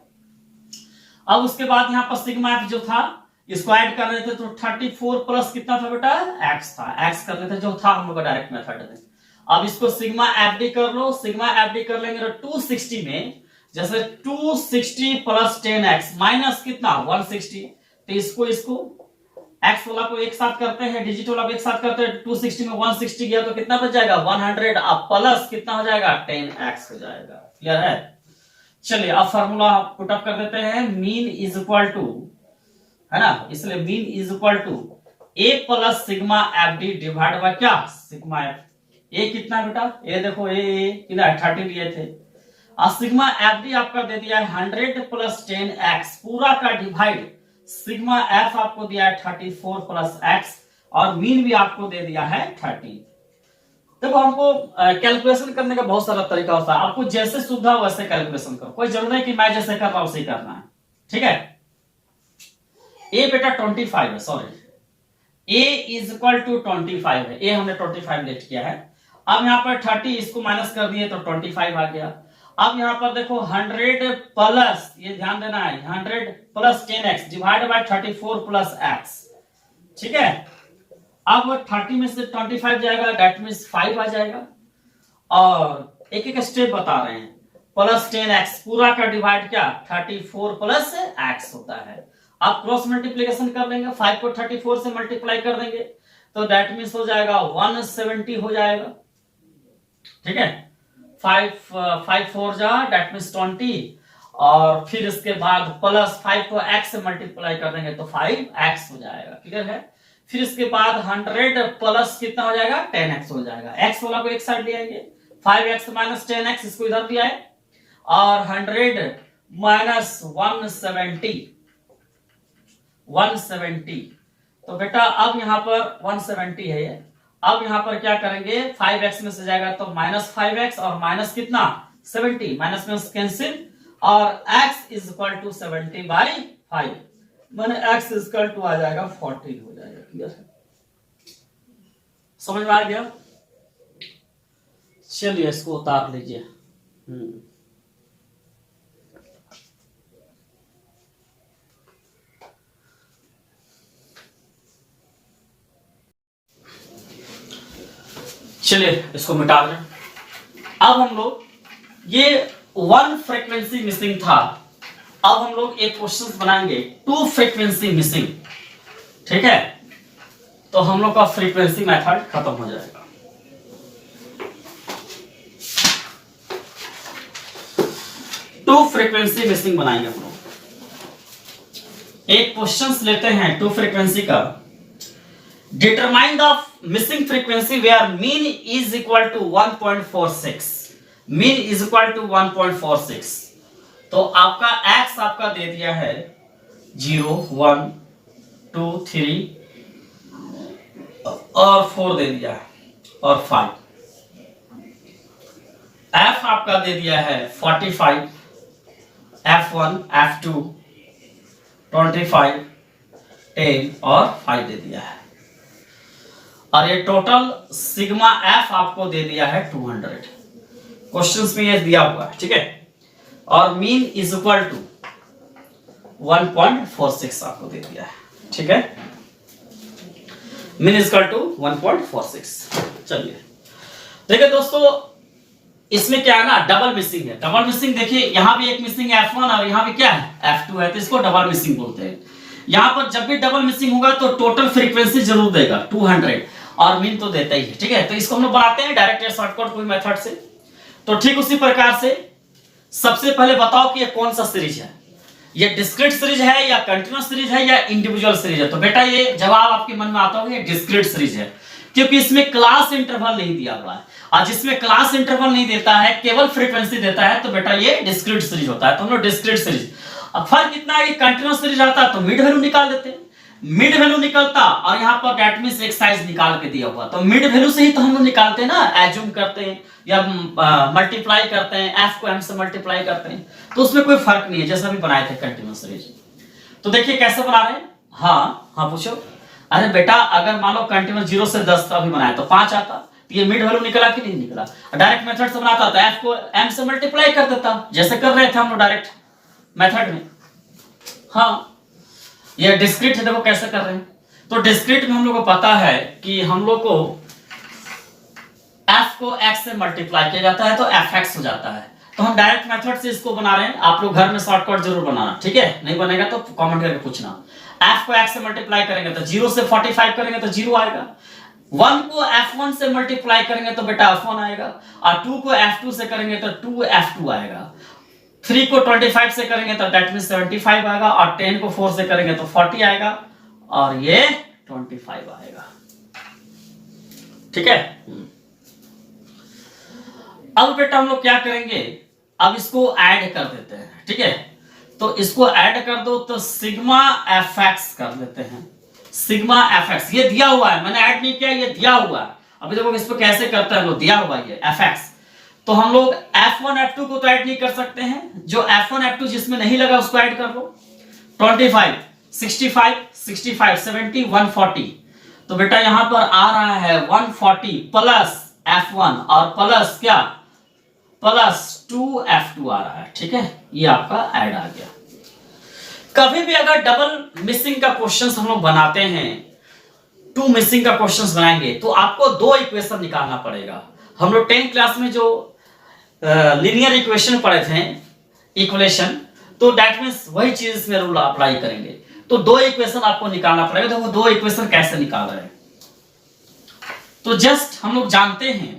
अब उसके बाद यहां पर सिग्मा एफ जो था इसको ऐड कर रहे थे, तो 34 प्लस कितना था बेटा? x था, x कर रहे थे जो था हम लोग का डायरेक्ट मेथड में। अब इसको सिग्मा एफडी कर लो, सिग्मा एफडी कर लेंगे तो 260 में जैसे 260 प्लस 10x माइनस कितना? 160, तो इसको x वाला को एक साथ करते हैं, डिजिट वाला को एक साथ करते हैं, 260 में 160 गया तो कितना बच जाएगा? 100, अब प्लस कितना हो जाएगा? 10x हो जाएगा। क्लियर है? चलिए अब फार्मूला पुट अप कर देते हैं। मीन इज इक्वल टू, है ना, इसलिए mean is equal to a plus sigma F D divide by क्या? Sigma f. ए कितना बेटा? ए देखो ए कितना है? 30 लिए थे, और सिग्मा एफ डी आपका दे दिया है 100 प्लस 10x पूरा का डिवाइड सिग्मा एफ आपको दिया है 34 प्लस x, और मीन भी आपको दे दिया है 30। देखो हमको कैलकुलेशन करने का बहुत सारा तरीका होता है, आपको जैसे सुविधा वैसे कैलकुलेशन करो, कोई जरूरी नहीं कि मैं जैसे कर रहा हूं वैसे करना है। ठीक है, ए बेटा 25 है, sorry A is equal to 25 है, ए हमने 25 लेट किया है। अब यहां पर 30 इसको माइनस कर दिए तो 25 आ गया। अब यहां पर देखो 100 प्लस, ये ध्यान देना है, 100 plus 10x divide by 34 plus x। ठीक है, अब 30 में से 25 जाएगा, दैट मींस 5 आ जाएगा, और एक एक स्टेप बता रहे हैं। प्लस 10x पूरा का डिवाइड क्या? 34 प्लस x होता है। आप क्रॉस मल्टीप्लीकेशन कर लेंगे, 5 को 34 से मल्टीप्लाई कर देंगे तो दैट मींस हो जाएगा 170 हो जाएगा। ठीक है, 5 4 जा दैट मीन्स 20, और फिर इसके बाद प्लस 5 को x से मल्टीप्लाई कर देंगे तो 5x हो जाएगा, क्लियर है। फिर इसके बाद 100 प्लस कितना हो जाएगा 10x हो जाएगा, x वाला को एक साइड ले आएंगे, 5x माइनस 10x इसको इधर ले आए, और 100 माइनस 170, तो बेटा अब यहाँ पर 170 है ये। अब यहाँ पर क्या करेंगे, 5x में से जाएगा तो माइनस 5x और माइनस कितना 70, माइनस में कैंसिल, और x इज इक्वल टू 70/5, माने x इज इक्वल टू आ जाएगा 14 हो जाएगा, क्लियर है, समझ में आ गया। चलिए इसको उतार लीजिए। चलिए इसको मिटा दें। अब हम लोग ये 1 फ्रीक्वेंसी मिसिंग था, अब हम लोग एक क्वेश्चन बनाएंगे 2 फ्रीक्वेंसी मिसिंग, ठीक है, तो हम लोग का फ्रीक्वेंसी मेथड खत्म हो जाएगा। टू फ्रीक्वेंसी मिसिंग बनाएंगे हम लोग। एक क्वेश्चन लेते हैं 2 फ्रीक्वेंसी का। Determine the missing frequency where mean is equal to 1.46, mean is equal to 1.46। तो आपका x आपका दे दिया है 0 1 2 3 और 4 दे दिया है, और 5। f आपका दे दिया है 45, f1 f2 25 10 और 5 दे दिया है, और ये टोटल सिग्मा f आपको दे दिया है 200। क्वेश्चंस में ये दिया हुआ है, ठीक है, और मीन इज इक्वल टू 1.46 आपको दे दिया है, ठीक है, मीन इज इक्वल टू 1.46। चलिए देखिए दोस्तों, इसमें क्या है ना, डबल मिसिंग है। डबल मिसिंग देखिए, यहां भी एक मिसिंग है f1 और यहां भी क्या है f2 है, तो इसको डबल मिसिंग बोलते हैं। यहां पर जब भी डबल मिसिंग होगा तो टोटल फ्रीक्वेंसी जरूर देगा 200, और मीन तो देता ही है, ठीक है। तो इसको हम लोग बनाते हैं डायरेक्ट या शॉर्टकट कोई मेथड से। तो ठीक उसी प्रकार से सबसे पहले बताओ कि ये कौन सा सीरीज है, ये डिस्क्रीट सीरीज है या कंटीन्यूअस सीरीज है या इंडिविजुअल सीरीज है। तो बेटा ये जवाब आपके मन में आता होगा, ये डिस्क्रीट सीरीज है, क्योंकि इसमें क्लास इंटरवल नहीं दिया हुआ है, और जिसमें क्लास इंटरवल नहीं देता है, केवल फ्रीक्वेंसी देता है, तो बेटा ये डिस्क्रीट सीरीज होता है। तो हम लोग डिस्क्रीट सीरीज। अब फर्क कितना है, कंटीन्यूअस सीरीज आता तो मिड वैल्यू निकाल देते हैं, मिड वैल्यू निकलता, और यहाँ पर दैट मींस एक साइज निकाल के दिया हुआ, तो मिड वैल्यू से ही तो हम लोग निकालते हैं ना, एज्यूम करते हैं या मल्टीप्लाई करते हैं, f को m से मल्टीप्लाई करते हैं, तो उसमें कोई फर्क नहीं है, जैसा भी बनाए थे कंटीन्यूअस सीरीज। तो देखिए कैसे बना रहे हैं। हाँ पूछो। अरे बेटा अगर मान लो कंटीन्यूअस 0 से 10 का भी बनाया तो 5 आता, तो ये मिड वैल्यू निकला कि नहीं निकला। डायरेक्ट मेथड से बनाता तो f को m से मल्टीप्लाई कर देता, जैसे कर रहे थे हम लोग डायरेक्ट मेथड में। हाँ ये डिस्क्रीट है, देखो कैसे कर रहे हैं। तो डिस्क्रीट में हम लोग को पता है कि हम लोग को f को x से मल्टीप्लाई किया जाता है तो fx हो जाता है। तो हम डायरेक्ट मेथड से इसको बना रहे हैं, आप लोग घर में शॉर्टकट जरूर बनाना, ठीक है, नहीं बनेगा तो कमेंट करके पूछना। f को x से मल्टीप्लाई करेंगे तो 0 से 45 करेंगे तो 0 आएगा, 1 को f1 से मल्टीप्लाई करेंगे तो बेटा f1 आएगा, और 2 को f2 से करेंगे तो 2f2 आएगा, 3 को 25 से करेंगे तो दैट मींस 75 आएगा, और 10 को 4 से करेंगे तो 40 आएगा, और ये 25 आएगा, ठीक है। अब बेटा हम लोग क्या करेंगे, अब इसको ऐड कर देते हैं, ठीक है। तो इसको ऐड कर दो तो सिग्मा fx कर देते हैं, सिग्मा fx। ये दिया हुआ है, मैंने ऐड नहीं किया, ये दिया हुआ है। अभी देखो इस पे कैसे करते हैं, दिया हुआ है ये fx। तो हम लोग f1 f2 को तो ऐड नहीं कर सकते हैं, जो f1 f2 जिसमें नहीं लगा उसको ऐड कर लो। 25 65 65 70 140, तो बेटा यहां पर आ रहा है 140 प्लस f1 और प्लस क्या, प्लस 2f2 आ रहा है, ठीक है। ये आपका ऐड आ गया। कभी भी अगर डबल मिसिंग का क्वेश्चंस हम लोग बनाते हैं, 2 मिसिंग का क्वेश्चंस बनाएंगे, तो आपको 2 इक्वेशन निकालना पड़ेगा। हम लोग 10th क्लास में जो लीनियर इक्वेशन पढ़े थे, इक्वेशन, तो दैट मींस वही चीज इसमें रूल अप्लाई करेंगे। तो 2 इक्वेशन आपको निकालना पड़ेगा। तो वो 2 इक्वेशन कैसे निकाल रहे हैं, तो जस्ट हम लोग जानते हैं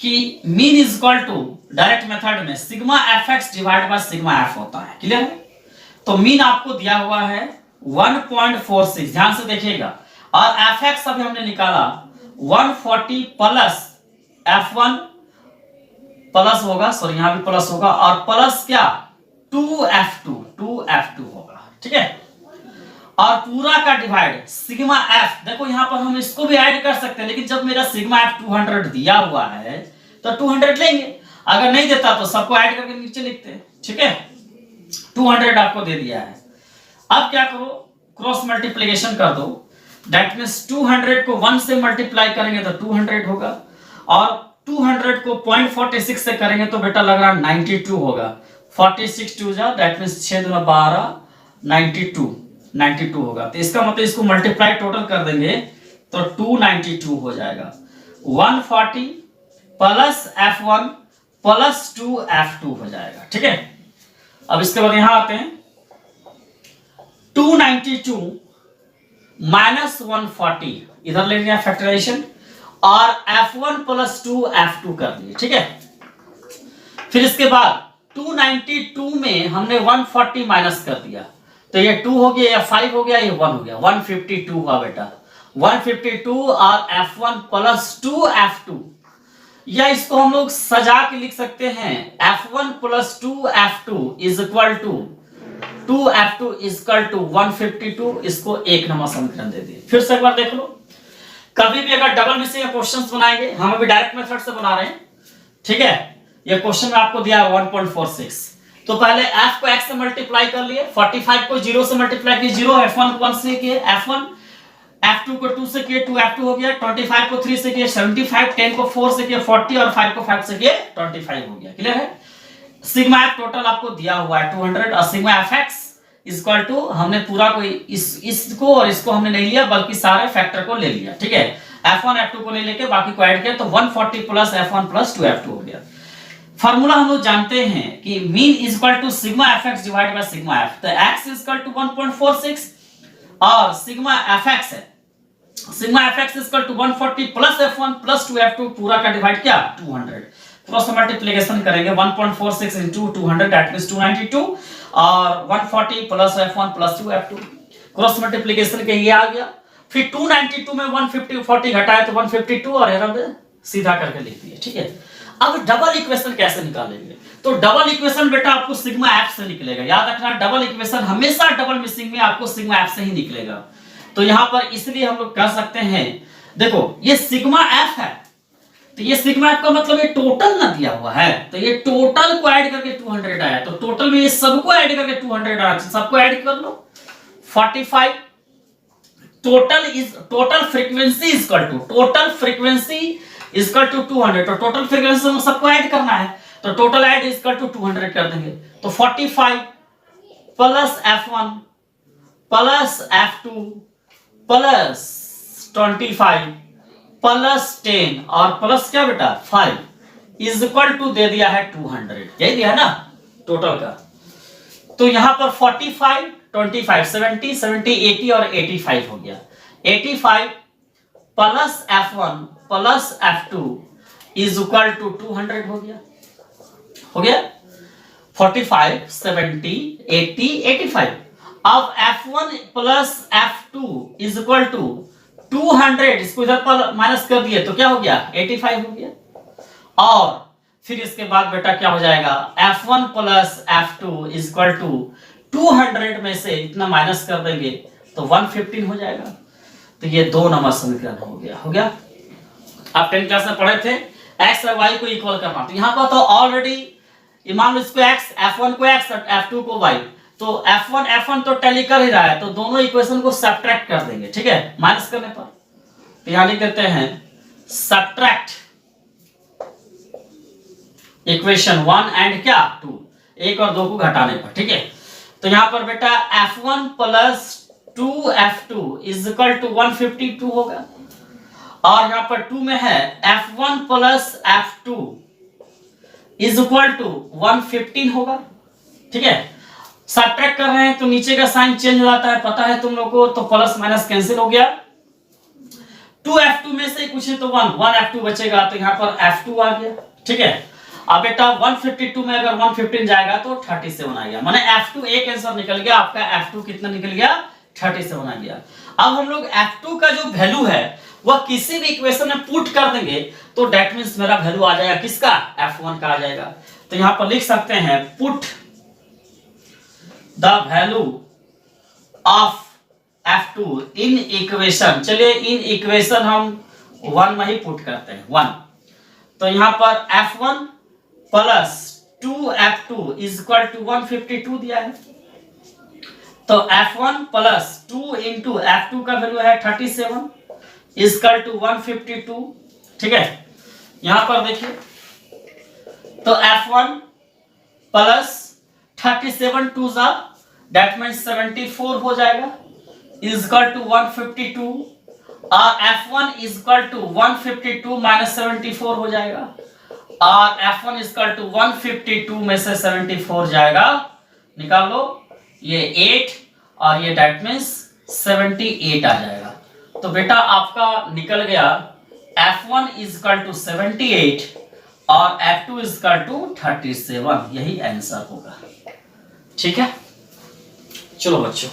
कि mean is equal to direct method में sigma F x divide by sigma f होता है। क्लियर है? तो मीन आपको दिया हुआ है 1.46, ध्यान से देखिएगा, और एफ एक्स अभी हमने निकाला 140 प्लस F1 प्लस होगा, सॉरी यहां भी प्लस होगा, और प्लस क्या 2F2 होगा। ठीक है, और पूरा का डिवाइड सिग्मा एफ, देखो यहां पर हम इसको भी ऐड कर सकते हैं, लेकिन जब मेरा सिग्मा एफ 200 दिया हुआ है तो 200 लेंगे, अगर नहीं देता तो सबको ऐड करके नीचे लिखते हैं। ठीक है, 200 आपको दे दिया है। अब क्या करो, क्रॉस मल्टीप्लिकेशन कर दो, दैट मींस 200 को 1 से मल्टीप्लाई करेंगे तो 200 होगा, और 200 को 0.46 से करेंगे तो बेटा लग रहा 92 होगा। 46 2 जा, दैट मींस 6 दूना 12, 92 होगा। तो इसका मतलब इसको मल्टीप्लाई टोटल कर देंगे तो 292 हो जाएगा। 140 प्लस F1 प्लस 2F2 हो जाएगा। ठीक है, अब इसके बाद यहां आते हैं, 292 माइनस 140 इधर ले लिया फैक्टराइजेशन, और F1 प्लस 2F2 कर दिए। ठीक है, फिर इसके बाद 292 में हमने 140 माइनस कर दिया, तो ये 2 हो गया, या 5 हो गया, ये 1 हो गया, 152 हुआ बेटा। 152 और F1 प्लस 2F2, या इसको हम लोग सजा के लिख सकते हैं, F1 plus 2F2 is equal to 2F2 is equal to 152। इसको एक नंबर समीकरण दे दिए। फिर से एक बार देख लो, कभी भी अगर डबल मिसिंग क्वेश्चंस बनाएंगे, हम अभी डायरेक्ट मेथड से बना रहे हैं। ठीक है, ये क्वेश्चन में आपको दिया है 1.46, तो पहले f को x से मल्टीप्लाई कर लिए, 45 को 0 से मल्टीप्लाई किए, 0, F1 को 1 से किए, F1 F2 को 2 से किए, 2F2 हो गया, 25 को 3 से किए, 75, 10 को 4 से किए, 40, और 5 को 5 से किए, 25 हो गया। क्लियर है? सिग्मा एफ टोटल आपको दिया हुआ है 200, और sigma F X is equal to, हमने पूरा को इसको और इसको हमने नहीं लिया, बल्कि सारे फैक्टर को ले लिया। ठीक है, F1 F2 को नहीं लेके बाकी को ऐड किया, तो 140 प्लस F1 प्लस 2F2 हो गया। फार्मूला हम लोग जानते हैं कि mean is equal to sigma F x divide by sigma F, तो x इज इक्वल टू 1.46, और सिग्मा एफ एक्स है, sigma F X is equal to 140 plus F1 plus 2F2, पूरा का डिवाइड क्या 200, क्रॉस मल्टीप्लिकेशन करेंगे 1.46 into 200 that means 292, और 140 plus F1 plus 2F2, cross multiplication के ये आ गया। फिर 292 में 150 40 घटाए तो 152, और एरर में सीधा करके लिख दिए। ठीक है, अब डबल इक्वेशन कैसे निकालेंगे, तो डबल इक्वेशन बेटा आपको सिग्मा एफ से निकलेगा। याद रखना, डबल इक्वेशन हमेशा डबल मिसिंग में आपको सिग्मा एफ से ही निकलेगा। तो यहां पर इसलिए हम लोग कर सकते हैं, देखो ये सिग्मा एफ है, तो ये सिग्मा एफ का मतलब ये टोटल ना दिया हुआ है, तो ये टोटल को ऐड करके 200 आया, तो टोटल में ये सबको ऐड करके 200 आया, सबको ऐड कर लो 45, total frequency is equal to 200, तो टोटल फ्रीक्वेंसी में सबको ऐड करना है, तो total add is equal to 200 कर देंगे, तो 45 plus F1 plus F2 plus 25 plus 10 और प्लस क्या बेटा 5 इज इक्वल टू दे दिया है 200, यही दिया है ना टोटल का। तो यहां पर 45 25 70 70 80 और 85 हो गया, 85 plus F1 plus F2 is equal to 200 हो गया 45 70 80 85। अब F1 plus F2 is equal to 200, इसको इधर पर माइनस कर दिए तो क्या हो गया 85 हो गया, और फिर इसके बाद बेटा क्या हो जाएगा F1 plus F2 is equal to 200 में से इतना माइनस कर देंगे तो 115 हो जाएगा। तो ये 2 नंबर समीकरण हो गया। आप 10th क्लास में पढ़े थे x और y को इक्वल करना, तो यहां पर तो ऑलरेडी मान लो इसको x, F1 को x और F2 को y, तो F1 तो टैली कर ही रहा है, तो दोनों इक्वेशन को सब्ट्रैक्ट कर देंगे। ठीक है, माइनस करने पर तो यहां लिख देते हैं सब्ट्रैक्ट इक्वेशन 1 एंड क्या 2, 1 और 2 को घटाने पर। ठीक है, तो यहां पर बेटा F1 plus 2F2 is equal to 152 होगा, और यहां पर 2 में है F1 plus F2 is equal to 115 होगा। ठीक है, सब्ट्रैक्ट कर रहे हैं तो नीचे का साइन चेंज हो जाता है, पता है तुम लोग को, तो प्लस माइनस कैंसिल हो गया, 2f2 में से कुछ है तो 1f2 बचेगा, तो यहाँ पर f2 आ गया। ठीक है, अब बेटा 152 में अगर 115 जाएगा तो 37 आ गया, माने f2 एक आंसर निकल गया आपका। f2 कितना निकल गया? 37 आ गया। अब हम लोग f2 का जो वैल्यू है वह किसी भी इक्वेशन में पुट कर देंगे तो दैट मींस मेरा वैल्यू आ जाएगा किसका? f1 का आ जाएगा। तो यहां पर लिख सकते हैं put the value of f2 in equation. चलिए इन इक्वेशन हम 1 में ही पुट करते हैं 1। तो यहां पर f1 plus 2f2 is equal to 152 दिया है, तो f1 प्लस 2 इंटू f2 का वैल्यू है 37 इज इक्वल टू 152। ठीक है, यहां पर देखिए तो f1 प्लस 37 टू जा दैट मींस 74 हो जाएगा इज इक्वल टू 152, और f1 is equal to 152 minus 74 हो जाएगा, और f1 इज इक्वल टू 152 में से 74 जाएगा, निकाल लो, ये 8 और ये दैट मींस 78 आ जाएगा। तो बेटा आपका निकल गया f1 इज इक्वल टू 78 और f2 इज इक्वल टू 37, यही आंसर होगा। ठीक है, चलो बच्चों